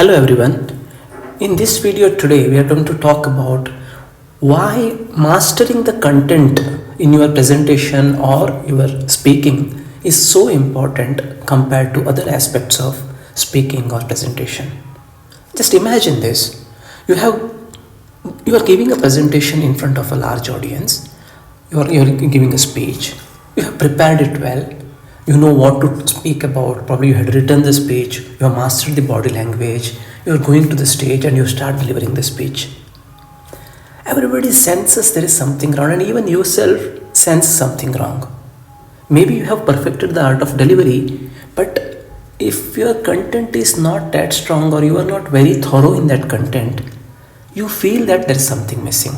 Hello everyone. In this video today we are going to talk about why mastering the content in your presentation or your speaking is so important compared to other aspects of speaking or presentation. Just imagine this. You are giving a presentation in front of a large audience. You are giving a speech. You have prepared it well. You know what to speak about. Probably you had written the speech. You have mastered the body language. You are going to the stage and you start delivering the speech. Everybody senses there is something wrong, and even yourself sense something wrong. Maybe you have perfected the art of delivery, but if your content is not that strong or you are not very thorough in that content, you feel that there is something missing.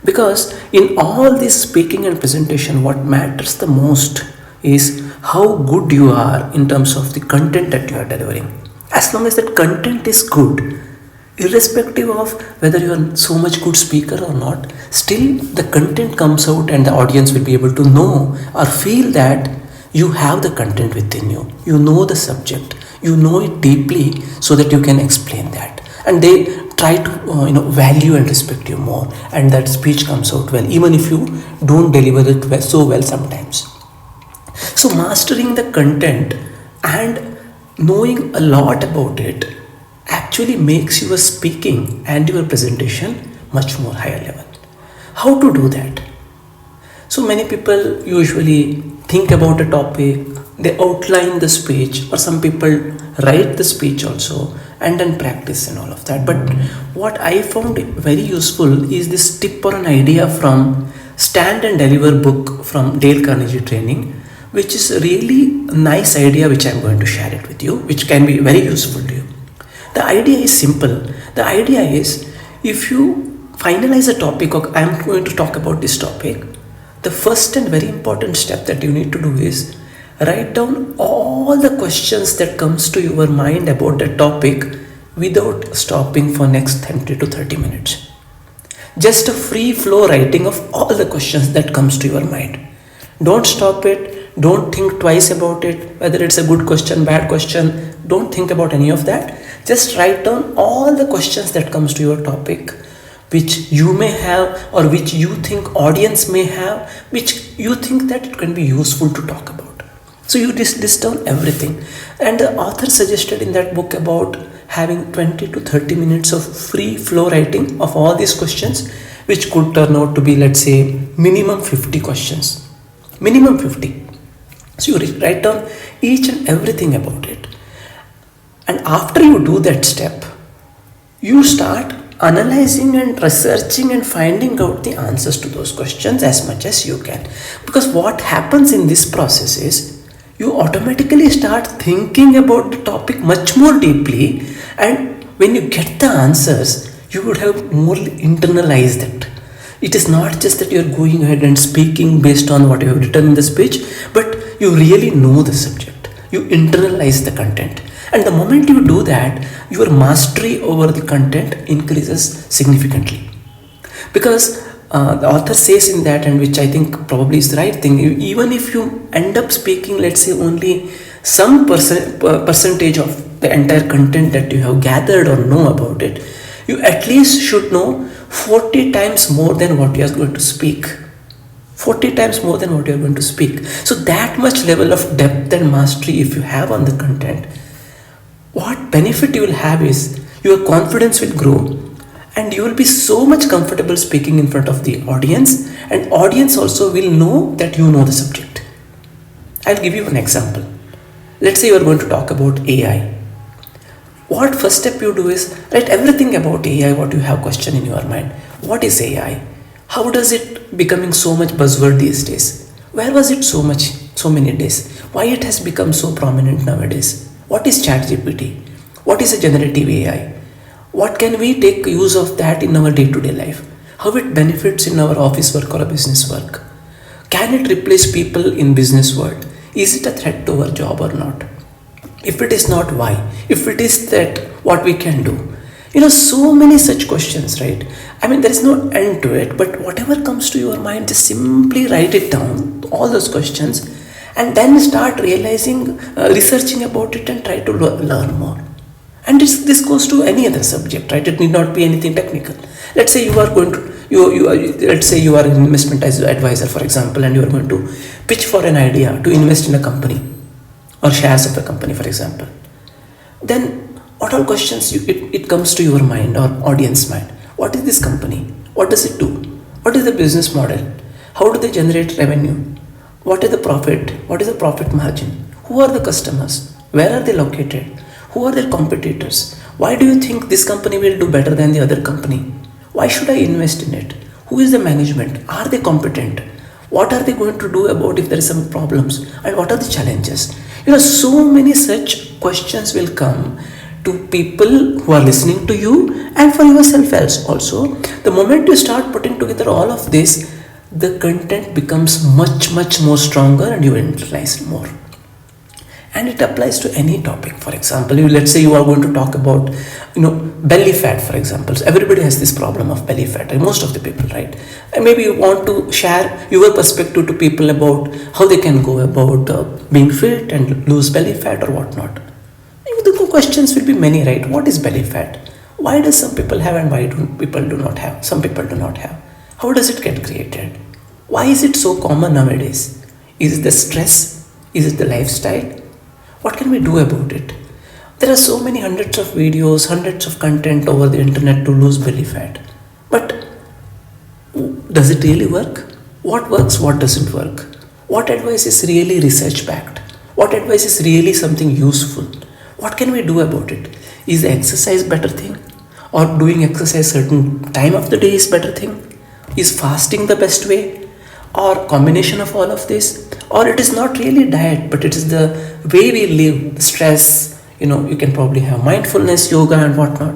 Because in all this speaking and presentation, what matters the most is how good you are in terms of the content that you are delivering. As long as that content is good, irrespective of whether you are so much good speaker or not, still the content comes out and the audience will be able to know or feel that you have the content within you. You know the subject, you know it deeply so that you can explain that. And they try to value and respect you more, and that speech comes out well, even if you don't deliver it so well sometimes. So mastering the content and knowing a lot about it actually makes your speaking and your presentation much more higher level. How to do that? So many people usually think about a topic, they outline the speech, or some people write the speech also and then practice and all of that. But what I found very useful is this tip or an idea from Stand and Deliver book from Dale Carnegie Training, which is a really nice idea which I am going to share it with you, which can be very useful to you. The idea is simple. The idea is, if you finalize a topic, or I am going to talk about this topic, the first and very important step that you need to do is write down all the questions that comes to your mind about the topic without stopping for next 20 to 30 minutes. Just a free flow writing of all the questions that comes to your mind. Don't stop it. Don't think twice about it, whether it's a good question, bad question. Don't think about any of that. Just write down all the questions that comes to your topic, which you may have or which you think audience may have, which you think that it can be useful to talk about. So you list down everything. And the author suggested in that book about having 20 to 30 minutes of free flow writing of all these questions, which could turn out to be, let's say, minimum 50 questions. Minimum 50. So you write down each and everything about it. And after you do that step, you start analyzing and researching and finding out the answers to those questions as much as you can. Because what happens in this process is you automatically start thinking about the topic much more deeply, and when you get the answers, you would have more internalized it. It is not just that you are going ahead and speaking based on what you have written in the speech, but you really know the subject. You internalize the content. And the moment you do that, your mastery over the content increases significantly. Because the author says in that, and which I think probably is the right thing, even if you end up speaking, let's say, only some percentage of the entire content that you have gathered or know about it, you at least should know 40 times more than what you are going to speak. 40 times more than what you are going to speak. So that much level of depth and mastery if you have on the content, what benefit you will have is your confidence will grow, and you will be so much comfortable speaking in front of the audience, and audience also will know that you know the subject. I'll give you an example. Let's say you are going to talk about AI. What first step you do is write everything about AI, what you have question in your mind. What is AI? How does it becoming so much buzzword these days? Where was it so many days? Why it has become so prominent nowadays? What is ChatGPT? What is a generative AI? What can we take use of that in our day-to-day life? How it benefits in our office work or a business work? Can it replace people in business world? Is it a threat to our job or not? If it is not, why? If it is that, what we can do? So many such questions, right? I mean, there is no end to it, but whatever comes to your mind, just simply write it down, all those questions, and then start realizing, researching about it and try to learn more. And this goes to any other subject, right? It need not be anything technical. Let's say you are going to let's say you are an investment advisor, for example, and you are going to pitch for an idea to invest in a company or shares of a company, for example. Then what all questions it comes to your mind or audience mind? What is this company? What does it do? What is the business model? How do they generate revenue? What is the profit? What is the profit margin? Who are the customers? Where are they located? Who are their competitors? Why do you think this company will do better than the other company? Why should I invest in it? Who is the management? Are they competent? What are they going to do about if there is some problems? And what are the challenges? So many such questions will come to people who are listening to you and for yourself else also. The moment you start putting together all of this, the content becomes much more stronger and you internalize more. And it applies to any topic. For example, let's say you are going to talk about belly fat, for example. So everybody has this problem of belly fat, and most of the people, right? And maybe you want to share your perspective to people about how they can go about being fit and lose belly fat or whatnot. The questions will be many, right? What is belly fat? Why does some people have and why do people do not have? Some people do not have. How does it get created? Why is it so common nowadays? Is it the stress? Is it the lifestyle? What can we do about it? There are so many hundreds of videos, hundreds of content over the internet to lose belly fat. But does it really work? What works, what doesn't work? What advice is really research backed? What advice is really something useful? What can we do about it? Is exercise better thing? Or doing exercise certain time of the day is better thing? Is fasting the best way? Or combination of all of this? Or it is not really diet, but it is the way we live, stress, you can probably have mindfulness, yoga and whatnot.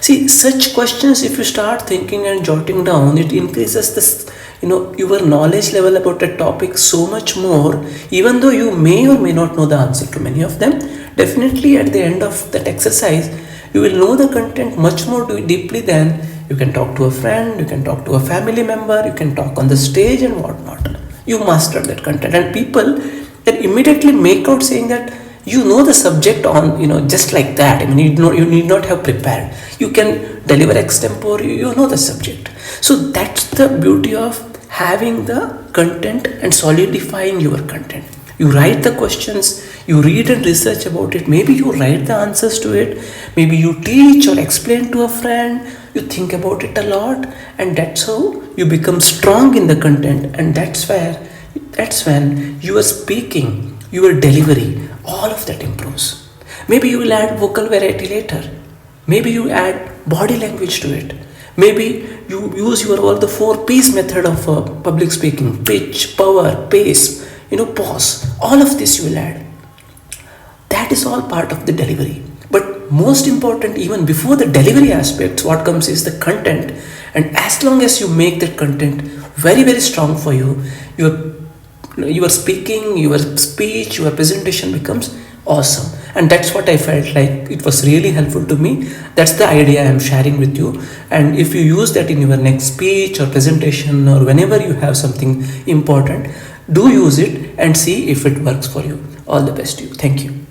See, such questions, if you start thinking and jotting down, it increases this, your knowledge level about a topic so much more, even though you may or may not know the answer to many of them. Definitely at the end of that exercise, you will know the content much more deeply than you can talk to a friend, you can talk to a family member, you can talk on the stage and whatnot. You mastered that content, and people then immediately make out saying that you know the subject on, just like that. I mean, you need not have prepared. You can deliver extempore, you know the subject. So that's the beauty of having the content and solidifying your content. You write the questions, you read and research about it, maybe you write the answers to it, maybe you teach or explain to a friend, you think about it a lot, and that's how you become strong in the content. And that's when your speaking, your delivery, all of that improves. Maybe you will add vocal variety later. Maybe you add body language to it. Maybe you use all the 4 P's method of public speaking: pitch, power, pace, pause. All of this you will add. That is all part of the delivery. But most important, even before the delivery aspects, what comes is the content. And as long as you make that content very strong for you, your speaking, your speech, your presentation becomes awesome. And that's what I felt like it was really helpful to me. That's the idea I am sharing with you. And if you use that in your next speech or presentation, or whenever you have something important, do use it and see if it works for you. All the best to you. Thank you.